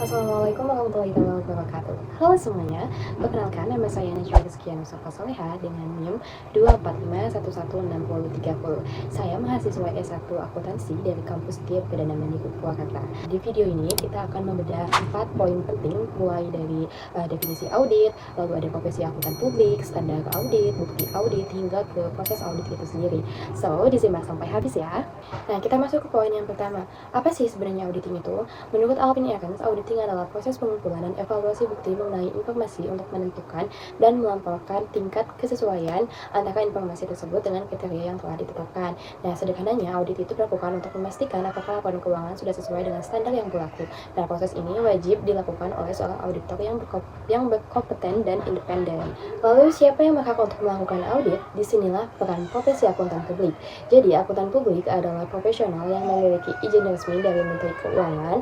Assalamualaikum warahmatullahi wabarakatuh. Halo semuanya, perkenalkan nama saya Najwa Rizky Mustafa Soleha dengan NIM 245116030. Saya mahasiswa S1 Akuntansi dari kampus TIP Perdana Menteri Purwakarta. Di video ini kita akan membedah 4 poin penting mulai dari definisi audit, lalu ada profesi akuntan publik, standar audit, bukti audit, hingga ke proses audit itu sendiri. So, disimak sampai habis ya. Nah, kita masuk ke poin yang pertama. Apa sih sebenarnya auditing itu? Menurut Alvin Evans, auditing adalah proses pengumpulan dan evaluasi bukti mengenai informasi untuk menentukan dan melaporkan tingkat kesesuaian antara informasi tersebut dengan kriteria yang telah ditetapkan. Nah, sederhananya, audit itu dilakukan untuk memastikan apakah laporan keuangan sudah sesuai dengan standar yang berlaku. Nah, proses ini wajib dilakukan oleh seorang auditor yang berkompeten dan independen. Lalu, siapa yang berhak untuk melakukan audit? Disinilah peran profesi akuntan publik. Jadi, akuntan publik adalah profesional yang memiliki izin resmi dari Menteri Keuangan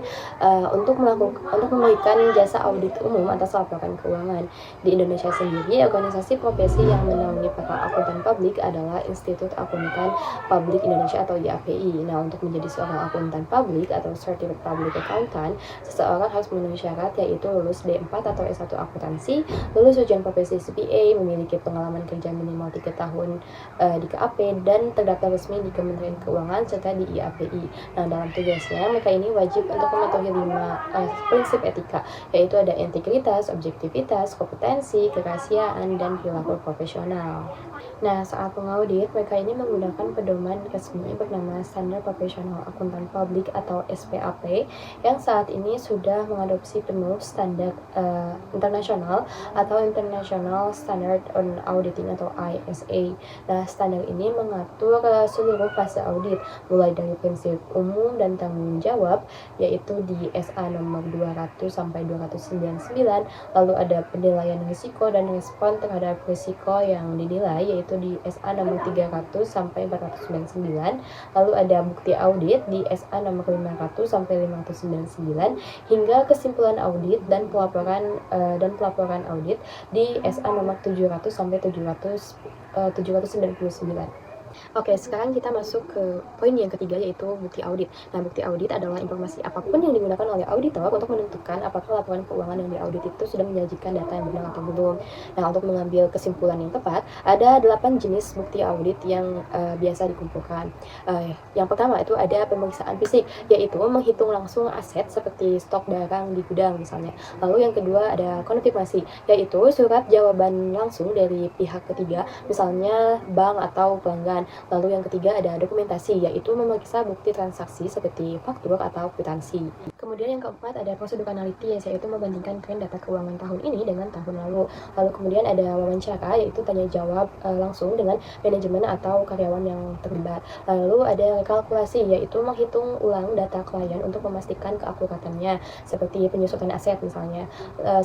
untuk memberikan jasa audit umum atas laporan keuangan. Di Indonesia sendiri, organisasi profesi yang menaungi para akuntan publik adalah Institut Akuntan Publik Indonesia atau IAPI. Nah, untuk menjadi seorang akuntan publik atau Certified Public Accountant, seseorang harus memenuhi syarat yaitu lulus D4 atau S1 akuntansi, lulus ujian profesi CPA, memiliki pengalaman kerja minimal 3 tahun di KAP, dan terdaftar resmi di Kementerian Keuangan serta di IAPI. Nah, dalam tugasnya mereka ini wajib untuk mematuhi 5 prinsip etika, yaitu ada integritas, objektivitas, kompetensi, kerahasiaan, dan perilaku profesional. Nah, saat mengaudit, mereka ini menggunakan pedoman resmi bernama Standar Profesional Akuntan Publik atau SPAP, yang saat ini sudah mengadopsi penuh standar internasional atau International Standard on Auditing atau ISA. Nah, standar ini mengatur seluruh fase audit, mulai dari prinsip umum dan tanggung jawab, yaitu di SA nomor 200 sampai 299, lalu ada penilaian risiko dan respon terhadap risiko yang dinilai, yaitu di SA nomor 300 sampai 499, lalu ada bukti audit di SA nomor 500 sampai 599, hingga kesimpulan audit dan pelaporan audit di SA nomor 700 sampai 799. Oke, sekarang kita masuk ke poin yang ketiga, yaitu bukti audit. Nah, bukti audit adalah informasi apapun yang digunakan oleh auditor untuk menentukan apakah laporan keuangan yang diaudit itu sudah menyajikan data yang benar atau belum. Nah, untuk mengambil kesimpulan yang tepat, ada 8 jenis bukti audit yang biasa dikumpulkan. Yang pertama itu ada pemeriksaan fisik, yaitu menghitung langsung aset seperti stok barang di gudang misalnya. Lalu yang kedua ada konfirmasi, yaitu surat jawaban langsung dari pihak ketiga, misalnya bank atau pelanggan. Lalu yang ketiga ada dokumentasi, yaitu memeriksa bukti transaksi seperti faktur atau kwitansi. Kemudian yang keempat ada prosedur analitis, yaitu membandingkan tren data keuangan tahun ini dengan tahun lalu. Lalu kemudian ada wawancara, yaitu tanya jawab langsung dengan manajemen atau karyawan yang terlibat. Lalu ada kalkulasi, yaitu menghitung ulang data klien untuk memastikan keakuratannya, seperti penyusutan aset misalnya.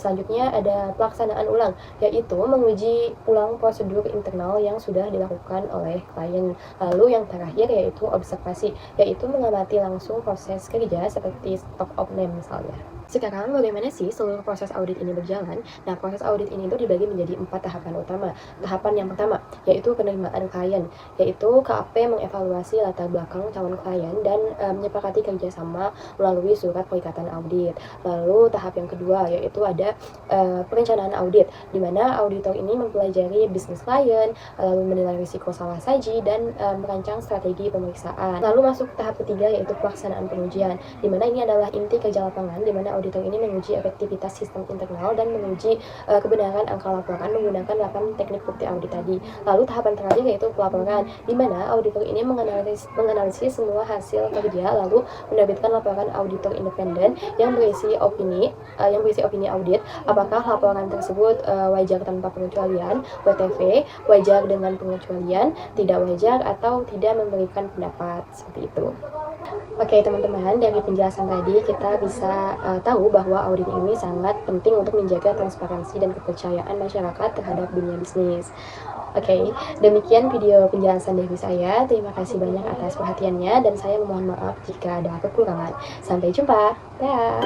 Selanjutnya ada pelaksanaan ulang, yaitu menguji ulang prosedur internal yang sudah dilakukan oleh klien. Lalu yang terakhir yaitu observasi, yaitu mengamati langsung proses kerja seperti stock of name misalnya. Sekarang bagaimana sih seluruh proses audit ini berjalan? Nah, proses audit ini itu dibagi menjadi 4 tahapan utama. Tahapan yang pertama yaitu penerimaan klien, yaitu KAP mengevaluasi latar belakang calon klien dan menyepakati kerjasama melalui surat perikatan audit. Lalu tahap yang kedua yaitu ada perencanaan audit, di mana auditor ini mempelajari bisnis klien, lalu menilai risiko salah saji, dan merancang strategi pemeriksaan. Lalu masuk tahap ketiga yaitu pelaksanaan pengujian, di mana ini adalah inti kerja lapangan, di mana auditor ini menguji efektivitas sistem internal dan menguji kebenaran angka laporan menggunakan 8 teknik bukti audit tadi. Lalu tahapan terakhir yaitu pelaporan, di mana auditor ini menganalisis semua hasil kerja lalu menerbitkan laporan auditor independen yang berisi opini audit, apakah laporan tersebut wajar tanpa pengecualian, WTV, wajar dengan pengecualian, tidak wajar, atau tidak memberikan pendapat, seperti itu. Oke teman-teman, dari penjelasan tadi kita bisa tahu bahwa audit ini sangat penting untuk menjaga transparansi dan kepercayaan masyarakat terhadap dunia bisnis. Oke, demikian video penjelasan dari saya. Terima kasih banyak atas perhatiannya dan saya memohon maaf jika ada kekurangan. Sampai jumpa. Dah.